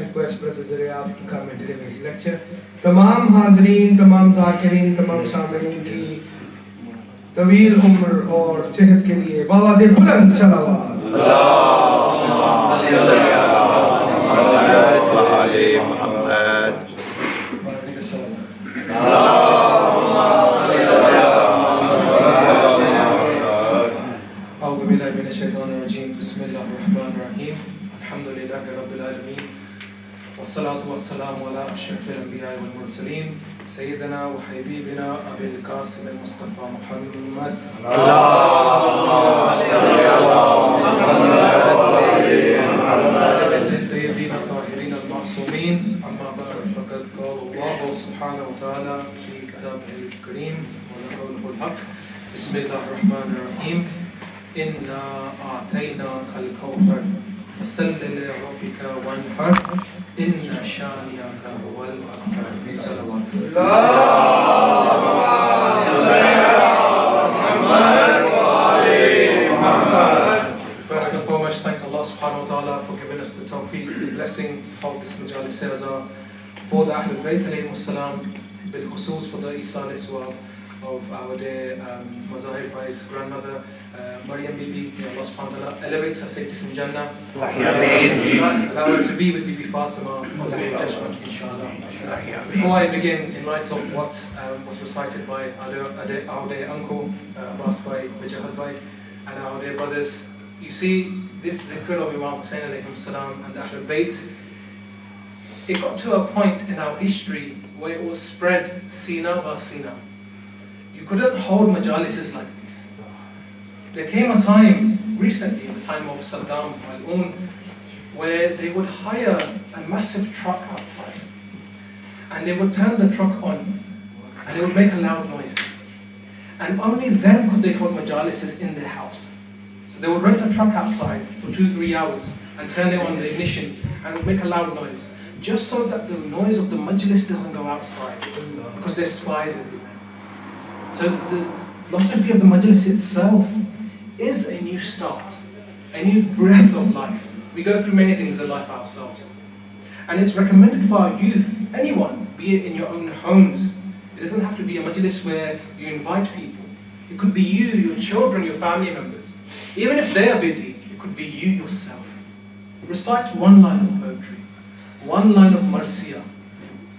request Brother Zuryaab to come and deliver his lecture. Tamam Hazreen, Tamam Zakireen, Tamam Samireen ki तवील उम्र और सेहत के लिए बाबा से बुलंद सलावत। والصلاة والسلام على أشرف الأنبياء والمرسلين سيدنا وحبيبنا أبي القاسم المصطفى محمد الطيبين الطاهرين المعصومين. أما بعد فقد قال الله سبحانه وتعالى في كتابه الكريم وقوله الحق بسم الله الرحمن الرحيم إنا أعطيناك الكوثر فصل لربك وانحر إن شانئك هو الأبتر. صلوات First and foremost, thank Allah subhanahu wa ta'ala for giving us the tawfiq, the blessing of this Majlis for the Ahlul Bayt alayhi salam, bil khusus for the Isa Liswa of our dear Mazahir Bhai's grandmother, Maryam Bibi. May Allah subhanahu wa ta'ala elevate her status in Jannah. Allow her to be with Bibi Fatima on the day of judgment, inshallah. Before I begin, in light of what was recited by our dear uncle, Abbas Bhai, Vijahad Bhai, and our dear brothers, you see, this zikr of Imam Hussain alayhi salam and the Ahlul Bayt, it got to a point in our history where it was spread sina ba sina. You couldn't hold majalises like this. There came a time, recently, in the time of Saddam al-Un, where they would hire a massive truck outside. And they would turn the truck on, and they would make a loud noise. And only then could they hold majalises in their house. So they would rent a truck outside for 2-3 hours, and turn it on the ignition, and would make a loud noise. Just so that the noise of the majlis doesn't go outside, because there's spies in it. So the philosophy of the Majlis itself is a new start, a new breath of life. We go through many things in life ourselves. And it's recommended for our youth, anyone, be it in your own homes. It doesn't have to be a Majlis where you invite people. It could be you, your children, your family members. Even if they are busy, it could be you yourself. Recite one line of poetry, one line of marsiyah,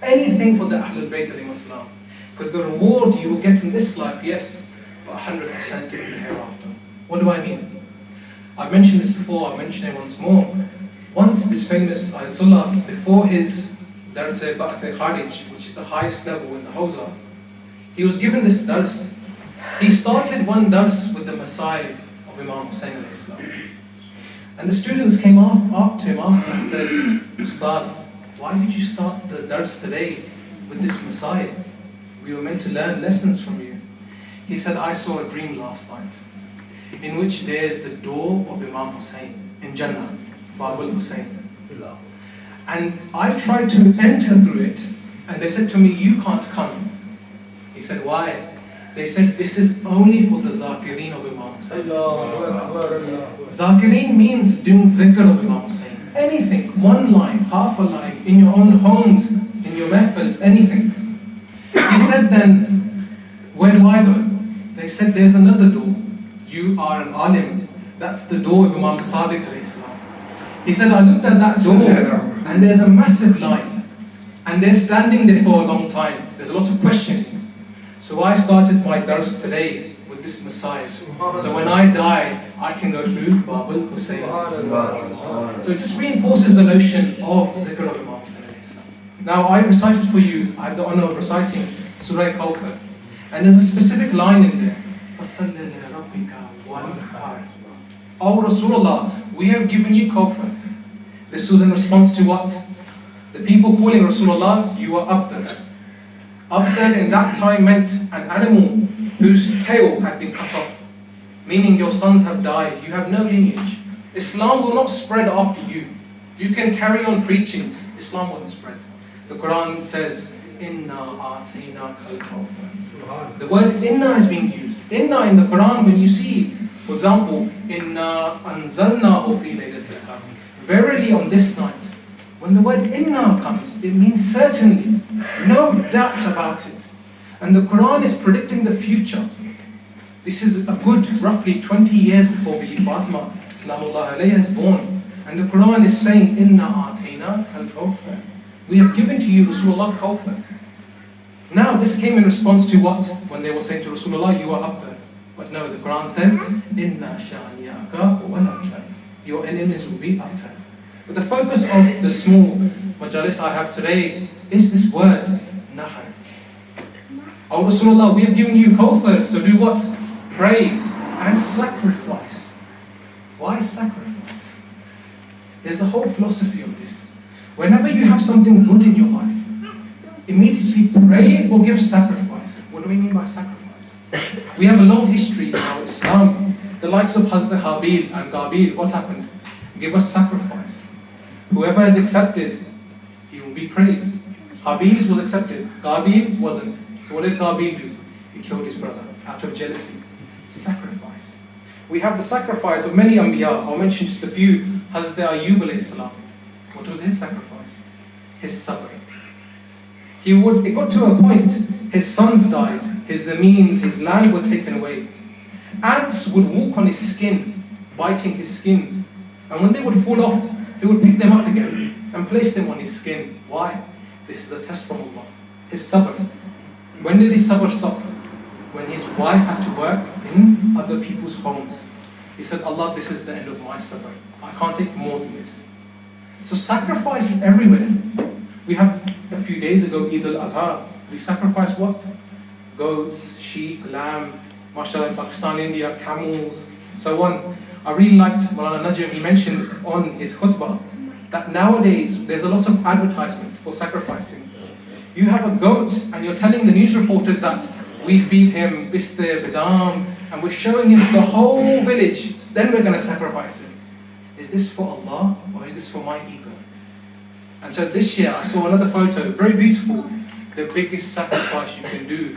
anything for the Ahlul Bayt alayhi salam. Because the reward you will get in this life, yes, but 100% in the hereafter. What do I mean? I've mentioned this before, I'll mention it once more. Once this famous Ayatollah, before his Dars Ba'ath Kharij, which is the highest level in the Hawza, he was given this Dars. He started one Dars with the Masai of Imam Hussain alayhi salam. And the students came up to him after and said, Ustad, why did you start the Dars today with this Masai? We were meant to learn lessons from you. He said, I saw a dream last night in which there's the door of Imam Hussain in Jannah, Babul Hussain. And I tried to enter through it, and they said to me, you can't come. He said, why? They said, this is only for the Zakireen of Imam Hussain. Zakireen means doing dhikr of Imam Hussain. Anything, one line, half a line, in your own homes, in your mehfils, anything. He said then, where do I go? They said, there's another door. You are an alim. That's the door of Imam Sadiq alayhi salam. He said, I looked at that door and there's a massive line. And they're standing there for a long time. There's a lot of questioning. So I started my dars today with this Messiah. So when I die, I can go through Babul Hussain. So it just reinforces the notion of zikr of Imam Hussain. Now I recited for you, I had the honor of reciting Surah Kawthar. And there's a specific line in there. Oh Rasulullah, we have given you Kawthar. This was in response to what? The people calling Rasulullah, you are Abtar. Abtar in that time meant an animal whose tail had been cut off. Meaning your sons have died, you have no lineage. Islam will not spread after you. You can carry on preaching, Islam won't spread. The Quran says, Inna a'tina kal kawthar. The word inna is being used. Inna in the Quran, when you see, for example, Inna anzalnahu fi laylatil qadr. Verily on this night, when When the word inna comes, it means certainly, no doubt about it. And the Quran is predicting the future. This is a good roughly 20 years before Bibi Fatima Salamullah alayha is born. And the Quran is saying, Inna a'tayna al-kawthar. We have given to you Rasulullah Kawthar. Now this came in response to what? When they were saying to Rasulullah, you are up there. But no, the Quran says, Inna sha'niyaka huwa al-abtar. Your enemies will be up there. But the focus of the small majalis I have today is this word, nahar. Oh Rasulullah, we have given you Kawthar, so do what? Pray and sacrifice. Why sacrifice? There's a whole philosophy of this. Whenever you have something good in your life, immediately pray or give sacrifice. What do we mean by sacrifice? We have a long history in our Islam. The likes of Hazrat Habil and Qabil, what happened? Give us sacrifice. Whoever is accepted, he will be praised. Habil's was accepted, Qabil wasn't. So what did Qabil do? He killed his brother out of jealousy. Sacrifice. We have the sacrifice of many Anbiya. I'll mention just a few. Hazrat Ayyub alayhi salam. What was his sacrifice? His sabr. It got to a point, his sons died, his zameen, his land were taken away. Ants would walk on his skin, biting his skin. And when they would fall off, he would pick them up again and place them on his skin. Why? This is a test from Allah. His sabr. When did his sabr stop? When his wife had to work in other people's homes. He said, Allah, this is the end of my sabr. I can't take more than this. So sacrifice is everywhere. We have a few days ago Eid al-Adha. We sacrifice what? Goats, sheep, lamb, mashallah in Pakistan, India, camels, so on. I really liked Maulana Najm, he mentioned on his khutbah that nowadays there's a lot of advertisement for sacrificing. You have a goat and you're telling the news reporters that we feed him biste, badam, and we're showing him the whole village, then we're going to sacrifice him. Is this for Allah or is this for my ego? And so this year I saw another photo, very beautiful. The biggest sacrifice you can do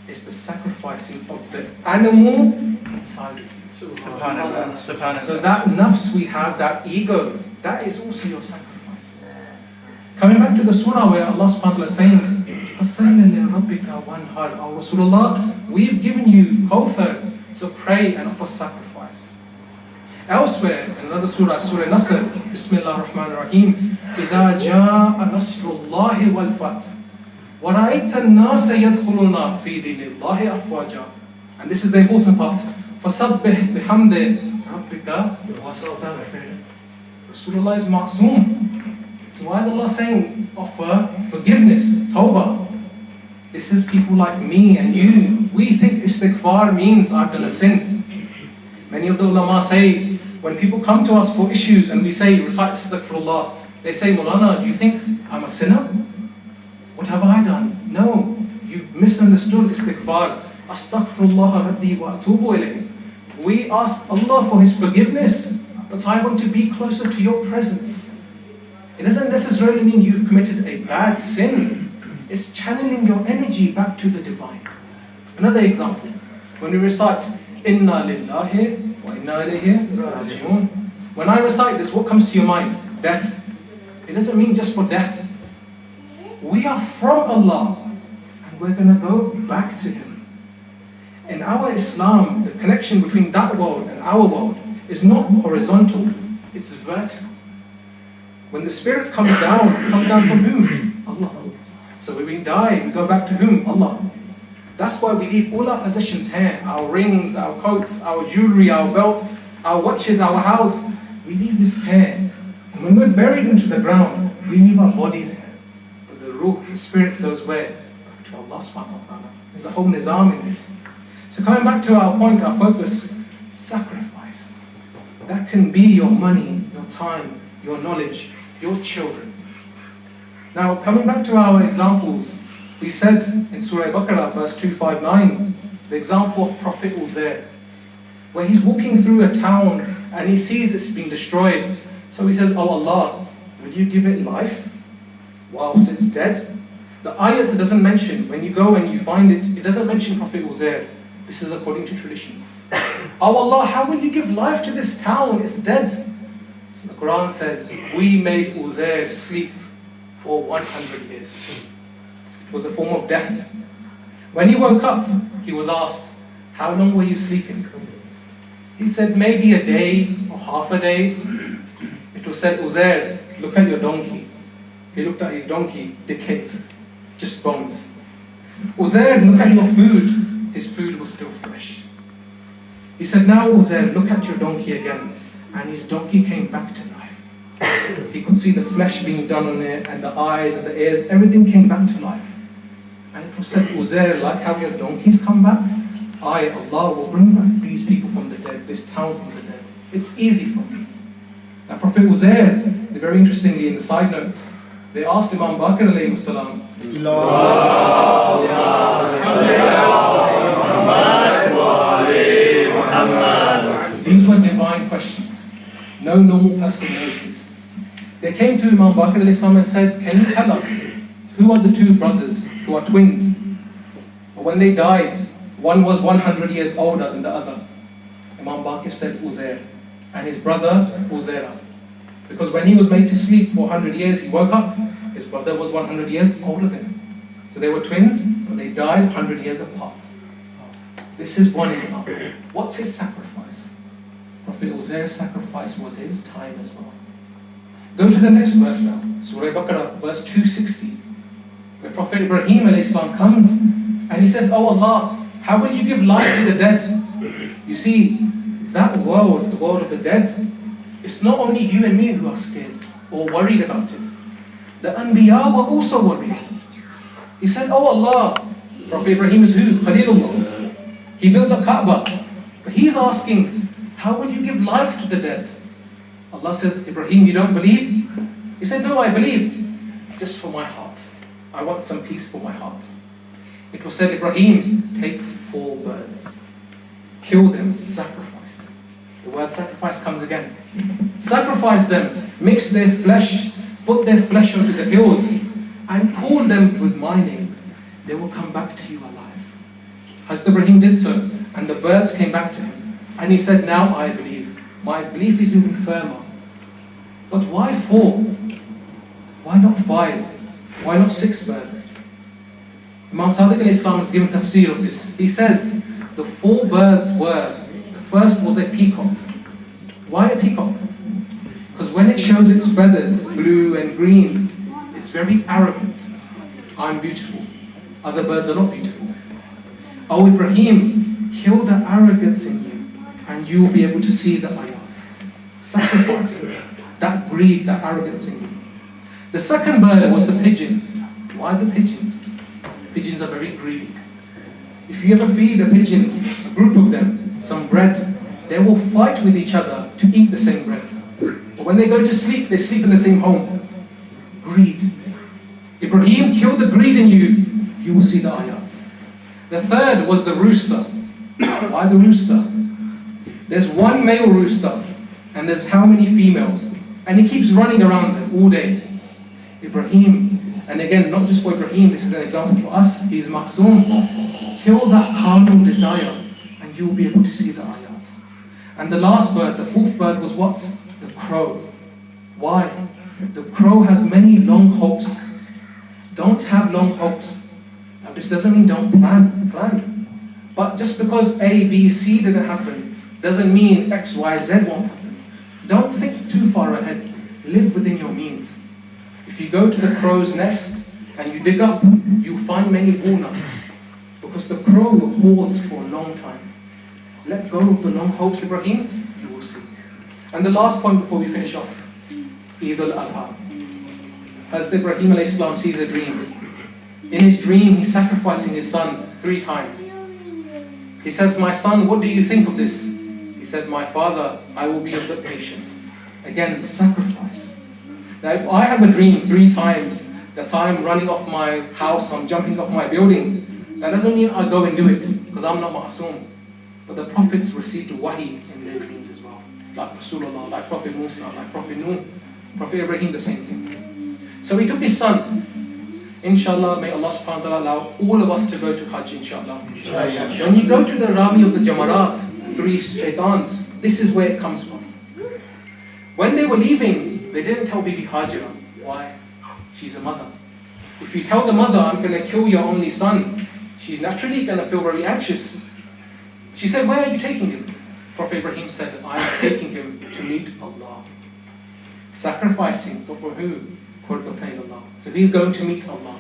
is the sacrificing of the animal inside of you. Subhanallah. Subhanallah. So that nafs we have, that ego, that is also your sacrifice. Coming back to the surah where Allah subhanahu wa ta'ala is saying, فَصَلِّ لِرَبِّكَ وَانْحَرْ. Oh Rasulullah, we've given you Kawthar, so pray and offer sacrifice. Elsewhere, in another surah, Surah Nasr, Bismillah ar-Rahman ar-Rahim, إِذَا جَاءَ نَصْرُ اللَّهِ وَالْفَتْحِ وَرَأَيْتَ النَّاسَ يَدْخُلُونَ فِي دِينِ اللَّهِ أَفْوَاجًا. And this is the important part. فَسَبِّحْ بِحَمْدِ رَبِّكَ وَاسْتَغْفِرْ. Rasulullah is ma'soom. So why is Allah saying offer forgiveness, tawbah? This is people like me and you. We think istighfar means I've done a sin. Many of the ulama say, when people come to us for issues and we say, recite astaghfirullah, they say, Maulana, do you think I'm a sinner? What have I done? No, you've misunderstood istighfar. Astaghfirullah rabbi wa atubu ilayh. We ask Allah for His forgiveness, but I want to be closer to your presence. It doesn't necessarily mean you've committed a bad sin. It's channeling your energy back to the divine. Another example, when we recite Inna lillahi wa inna ilayhi raji'un. When I recite this, what comes to your mind? Death. It doesn't mean just for death. We are from Allah and we're going to go back to Him. In our Islam, the connection between that world and our world is not horizontal, it's vertical. When the spirit comes down from whom? Allah. So when we die, we go back to whom? Allah. That's why we leave all our possessions here, our rings, our coats, our jewelry, our belts, our watches, our house. We leave this here. And when we're buried into the ground, we leave our bodies here. But the ruh, the spirit goes where? To Allah subhanahu wa ta'ala. There's a whole nizam in this. So coming back to our point, our focus, sacrifice. That can be your money, your time, your knowledge, your children. Now coming back to our examples, we said in Surah Baqarah, verse 259, the example of Prophet Uzair, where he's walking through a town and he sees it's being destroyed. So he says, oh Allah, will you give it life whilst it's dead? The ayat doesn't mention, when you go and you find it, it doesn't mention Prophet Uzair. This is according to traditions. Oh Allah, how will you give life to this town? It's dead. So the Quran says, we made Uzair sleep for 100 years. It was a form of death. When he woke up, he was asked, how long were you sleeping? He said, maybe a day or half a day. It was said, Uzair, look at your donkey. He looked at his donkey, decayed, just bones. Uzair, look at your food. His food was still fresh. He said, now Uzair, look at your donkey again. And his donkey came back to life. He could see the flesh being done on it, and the eyes and the ears, everything came back to life. And it was said, Uzair, like how your donkeys come back, I, Allah, will bring back these people from the dead, this town from the dead. It's easy for me. Now Prophet Uzair, very interestingly in the side notes, they asked Imam Baqir alayhi salam, these were divine questions. No normal person knows this. They came to Imam Baqir alayhi salam and said, can you tell us who are the two brothers who are twins? But when they died, one was 100 years older than the other. Imam Baqir said Uzair, and his brother Uzaira. Because when he was made to sleep for 100 years, he woke up, his brother was 100 years older than him. So they were twins, but they died 100 years apart. This is one example. What's his sacrifice? Prophet Uzair's sacrifice was his time as well. Go to the next verse now, Surah Baqarah, verse 260, where Prophet Ibrahim alayhi salam comes and he says, oh Allah, how will you give life to the dead? You see, that world, the world of the dead, it's not only you and me who are scared or worried about it. The Anbiya were also worried. He said, oh Allah, Prophet Ibrahim is who? Khalilullah. He built the Kaaba. But he's asking, how will you give life to the dead? Allah says, Ibrahim, you don't believe? He said, no, I believe. Just for my heart. I want some peace for my heart. It was said, Ibrahim, take 4 birds. Kill them, sacrifice them. The word sacrifice comes again. Sacrifice them, mix their flesh, put their flesh onto the hills, and call them with my name. They will come back to you alive. Hazrat Ibrahim did so, and the birds came back to him. And he said, now I believe. My belief is even firmer. But why 4? Why not 5? Why not 6 birds? Imam Sadiq al-Islam has given tafsir of this. He says, the 4 birds were, the first was a peacock. Why a peacock? Because when it shows its feathers, blue and green, it's very arrogant. I'm beautiful. Other birds are not beautiful. Oh Ibrahim, kill the arrogance in you, and you will be able to see the ayats. Sacrifice that greed, that arrogance in you. The second bird was the pigeon. Why the pigeon? Pigeons are very greedy. If you ever feed a pigeon, a group of them, some bread, they will fight with each other to eat the same bread. But when they go to sleep, they sleep in the same home. Greed. Ibrahim, kill the greed in you, you will see the ayats. The third was the rooster. Why the rooster? There's one male rooster, and there's how many females? And he keeps running around them all day. Ibrahim, and again, not just for Ibrahim, this is an example for us, he's Maqsoom. Kill that carnal desire, and you will be able to see the ayats. And the last bird, the 4th bird was what? The crow. Why? The crow has many long hopes. Don't have long hopes. Now this doesn't mean don't plan. But just because A, B, C didn't happen, doesn't mean X, Y, Z won't happen. Don't think too far ahead. Live within your means. If you go to the crow's nest and you dig up, you'll find many walnuts. Because the crow hoards for a long time. Let go of the long hopes, Ibrahim, you will see. And the last point before we finish off, Eid al-Adha. Hazrat Ibrahim alayhi salam sees a dream. In his dream, he's sacrificing his son 3 times. He says, my son, what do you think of this? He said, my father, I will be a bit patient. Again, sacrifice. Now, if I have a dream 3 times that I'm running off my house, I'm jumping off my building, that doesn't mean I go and do it, because I'm not ma'asum. But the prophets received wahi in their dreams as well. Like Rasulullah, like Prophet Musa, like Prophet Nuh, Prophet Ibrahim, the same thing. So he took his son. Inshallah, may Allah subhanahu wa ta'ala allow all of us to go to Hajj, inshallah. When you go to the Rami of the Jamarat, 3 shaitans, this is where it comes from. When they were leaving, they didn't tell Bibi Hajira. Why? She's a mother. If you tell the mother, I'm going to kill your only son, she's naturally going to feel very anxious. She said, where are you taking him? Prophet Ibrahim said, I am taking him to meet Allah. Sacrificing, but for who? Qurbatan Allah. So he's going to meet Allah.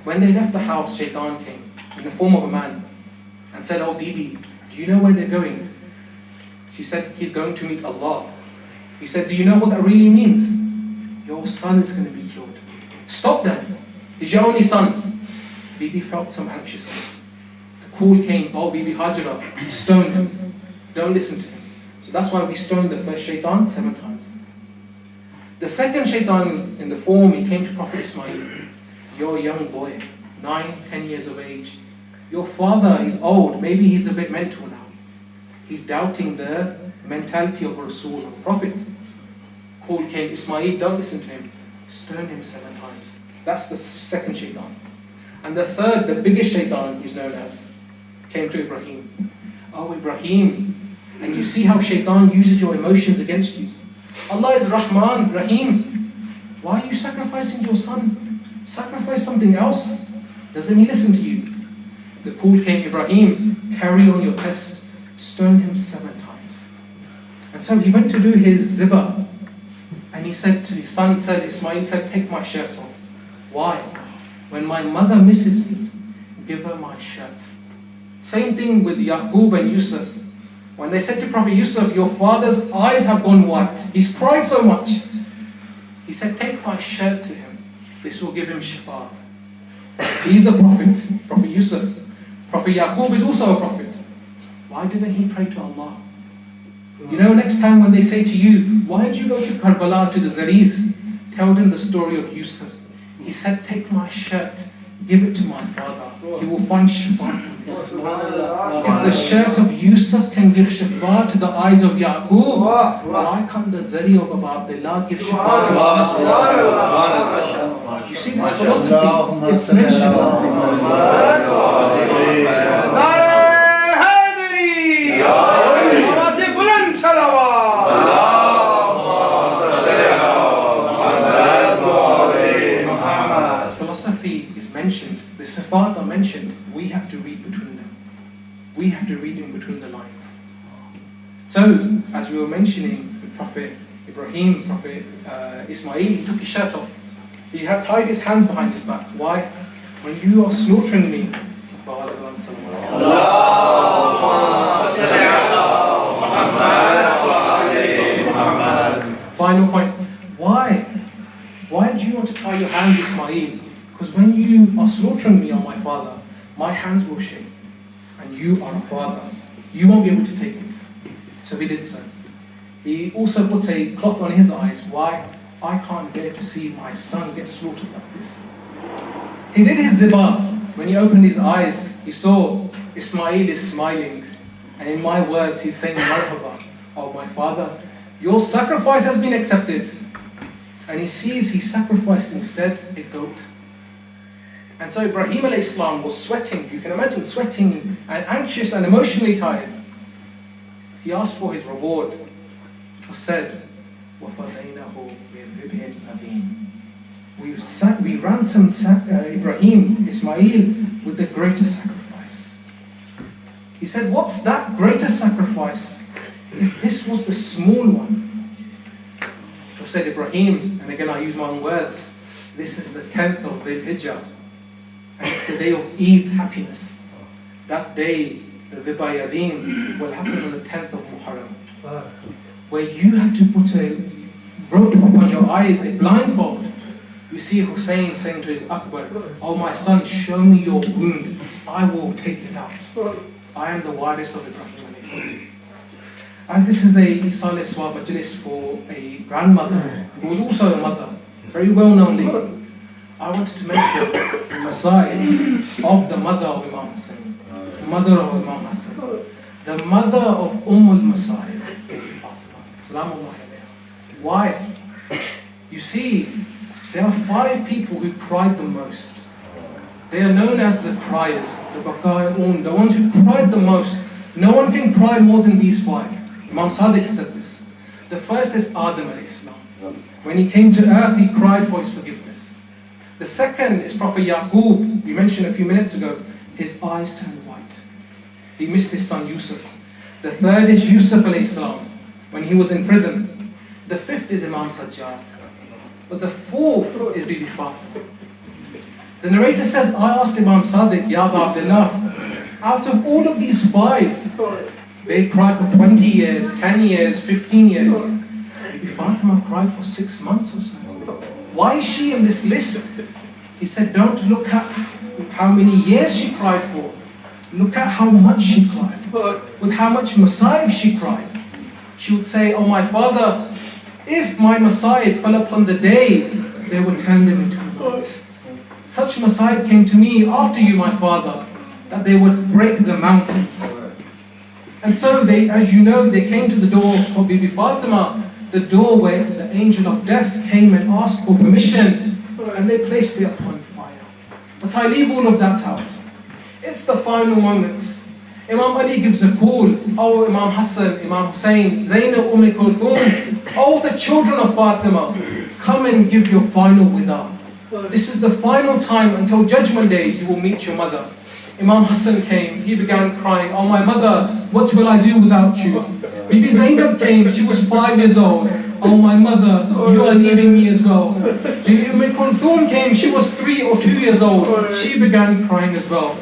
When they left the house, Shaitan came in the form of a man and said, oh Bibi, do you know where they're going? She said, he's going to meet Allah. He said, do you know what that really means? Your son is going to be killed. Stop them. He's your only son. Bibi felt some anxiousness. The call came, oh Bibi Hajra, stone him. Don't listen to him. So that's why we stoned the first shaitan 7 times. The second shaitan in the form, he came to Prophet Ismail. You're a young boy, 9, 10 years of age. Your father is old, maybe he's a bit mental now. He's doubting the mentality of a Rasul, a Prophet. Call came, Ismail, don't listen to him. Stone him 7 times. That's the second shaitan. And the third, the biggest shaitan, he's known as, came to Ibrahim. Oh Ibrahim, and you see how shaitan uses your emotions against you. Allah is Rahman, Rahim. Why are you sacrificing your son? Sacrifice something else. Doesn't he listen to you? The call came, Ibrahim, carry on your test. Stone him 7 times. And so he went to do his zibah. And he said to his son, Ismail said, take my shirt off. Why? When my mother misses me, give her my shirt. Same thing with Yaqub and Yusuf. When they said to Prophet Yusuf, your father's eyes have gone white. He's cried so much. He said, take my shirt to him. This will give him shifa. He's a prophet, Prophet Yusuf. Prophet Yaqub is also a prophet. Why didn't he pray to Allah? You know, next time when they say to you, why did you go to Karbala, to the Zaris? Tell them the story of Yusuf. He said, take my shirt, give it to my father. He will find shifa from this. If the shirt of Yusuf can give shifa to the eyes of Yaqub, why can't the Zari of Abu Abdullah give shifa to us? You see this philosophy, it's mentioned. The sifat are mentioned, we have to read between them. We have to read in between the lines. So, as we were mentioning with Prophet Ibrahim, Prophet Ismail, he took his shirt off. He had tied his hands behind his back. Why? When you are slaughtering me, final point, why? Why do you want to tie your hands, Ismail? Because when you are slaughtering me, O my father, my hands will shake. And you are a father. You won't be able to take it. So he did so. He also put a cloth on his eyes. Why? I can't bear to see my son get slaughtered like this. He did his zibah. When he opened his eyes, he saw Ismail is smiling. And in my words, he's saying, Marhaba, oh my father, your sacrifice has been accepted. And he sees he sacrificed instead a goat. And so Ibrahim alayhi salam was sweating. You can imagine sweating and anxious and emotionally tired. He asked for his reward. It was said, وَفَدَيْنَهُ بِذِبْحٍ عَظِيمٍ. We ransomed Ibrahim, Ismail, with the greatest sacrifice. He said, what's that greatest sacrifice if this was the small one? It was said, Ibrahim, and again I use my own words, this is the 10th of Dhul Hijjah. And it's a day of Eid happiness. That day, the Dhibah Yadeen, will happen on the 10th of Muharram. Where you have to put a rope upon your eyes, a blindfold. You see Hussain saying to his Akbar, oh my son, show me your wound. I will take it out. I am the widest of Ibrahim. As this is a Isa Majlis for a grandmother, who was also a mother, very well known lady, I wanted to mention the Masahir of the mother of Imam Hussain, the mother of Imam Hassan, the mother of Masahir, Fatima. Why? You see, there are 5 people who cried the most. They are known as the criers, the Bakai'un, the ones who cried the most. No one can cry more than these 5. Imam Sadiq said this. The first is Adam alayhi salam. When he came to earth, he cried for his forgiveness. The second is Prophet Yaqub. We mentioned a few minutes ago, his eyes turned white. He missed his son Yusuf. The third is Yusuf alayhi salam, when he was in prison. The fifth is Imam Sajjad. But the fourth is Bibi Fatima. The narrator says, I asked Imam Sadiq, Ya Aba Abdullah, out of all of these five, they cried for 20 years, 10 years, 15 years. Bibi Fatima cried for 6 months or so. Why is she in this list? He said, don't look at how many years she cried for. Look at how much she cried. With how much masa'ib she cried. She would say, oh my father, if my masa'ib fell upon the day, they would turn them into gods. Such masa'ib came to me after you, my father, that they would break the mountains. And so they, as you know, they came to the door of Bibi Fatima, the door where the angel of death came and asked for permission, and they placed it upon fire. But I leave all of that out. It's the final moments. Imam Ali gives a call. Oh, Imam Hassan, Imam Hussain, Zainab, Kulthum, oh, the children of Fatima, come and give your final wida. This is the final time until Judgment Day you will meet your mother. Imam Hassan came, he began crying, oh my mother, what will I do without you? Bibi Zainab came, she was 5 years old. Oh my mother, you are leaving me as well. Bibi Kulthum came, she was 3 or 2 years old. She began crying as well.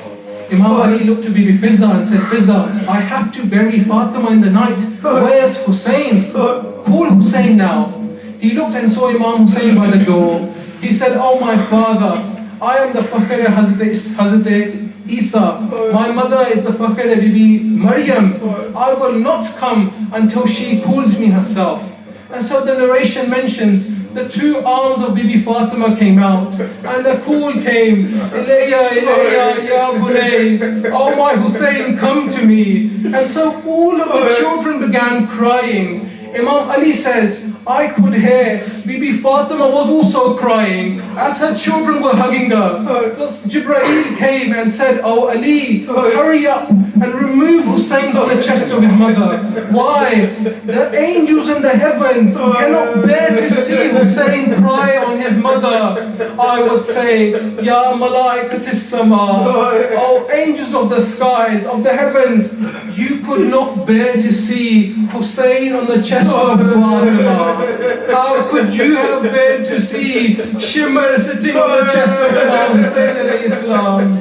Imam Ali looked to Bibi Fizza and said, Fizza, I have to bury Fatima in the night. Where's Hussain? Call Hussain now. He looked and saw Imam Hussain by the door. He said, oh my father, I am the Fakhr Hazrat Isa. My mother is the Fakhr Bibi Maryam. I will not come until she calls me herself. And so the narration mentions the 2 arms of Bibi Fatima came out, and the call came, Ilayya, Ilayya, Ya Bunay, oh my Hussain, come to me. And so all of the children began crying. Imam Ali says, I could hear Bibi Fatima was also crying as her children were hugging her. Plus Jibreel came and said, oh Ali, hurry up and remove Hussain from the chest of his mother. Why? The angels in the heaven cannot bear to see Hussain cry on his mother. I would say, Ya Malaikatis Sama, oh angels of the skies, of the heavens, you could not bear to see Hussain on the chest of Fatima. How could you have been to see Shimmer sitting on the chest of Imam Hussain alayhi salam?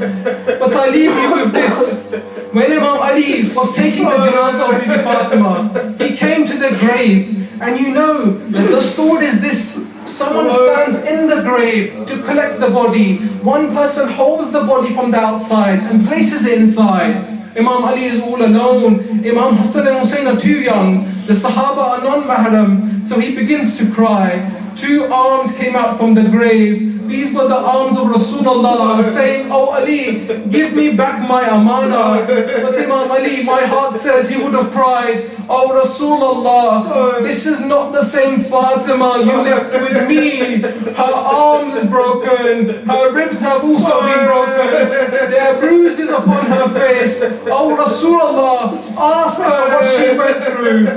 But I leave you with this. When Imam Ali was taking the janazah of Bibi Fatima, he came to the grave, and you know that the story is this. Someone stands in the grave to collect the body. One person holds the body from the outside and places it inside. Imam Ali is all alone. Imam Hassan and Hussain are too young. The Sahaba are non-mahram. So he begins to cry. 2 arms came out from the grave. These were the arms of Rasulullah saying, oh Ali, give me back my amana. But Imam Ali, my heart says he would have cried, oh Rasulullah, this is not the same Fatima you left with me. Her arm is broken. Her ribs have also been broken. There are bruises upon her face. Oh Rasulullah, ask her what she went through.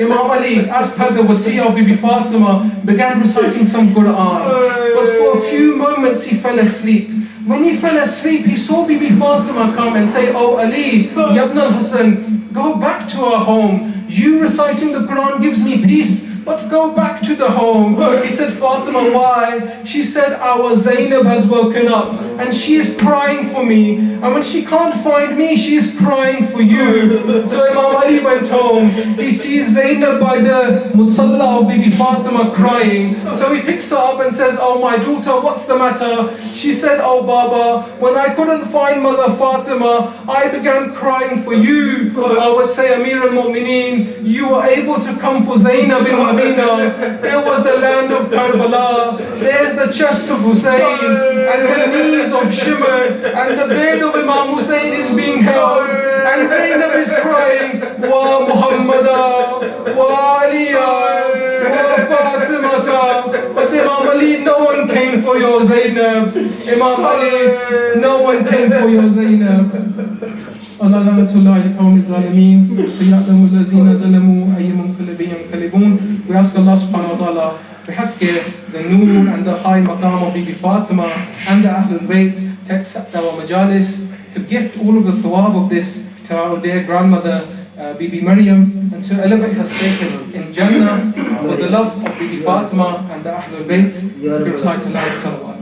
Imam Ali, as per the wasiyah of Bibi Fatima, began reciting some Quran. But for a few moments he fell asleep. When he fell asleep, he saw Bibi Fatima come and say, oh Ali, Ibn al-Hassan, go back to our home. You reciting the Quran gives me peace, but go back to the home. He said, Fatima, why? She said, our Zainab has woken up and she is crying for me. And when she can't find me, she is crying for you. So Imam Ali went home. He sees Zainab by the Musalla of Bibi Fatima crying. So he picks her up and says, oh my daughter, what's the matter? She said, oh Baba, when I couldn't find Mother Fatima, I began crying for you. I would say, Amir al-Mu'mineen, you were able to come for Zainab in Medina. There was the land of Karbala. There's the chest of Hussain and the knees of Shimr, and the bed of Imam Hussain is being held, and Zainab is crying, Wa Muhammada, Wa Aliya, Wa Fatimata. But Imam Ali, no one came for your Zainab. Imam Ali, no one came for your Zainab. ألا لعنة الله للقوم الظالمين سيعلم الذين ظلموا أي منقلب ينقلبون. We ask Allah subhanahu wa ta'ala بحق the Noor and the high maqam of Bibi Fatima and the Ahlul Bayt to accept our majalis, to gift all of the thawab of this to our dear grandmother Bibi Maryam, and to elevate her status in Jannah for the love of Bibi Fatima and the Ahlul Bayt. We recite aloud salawat.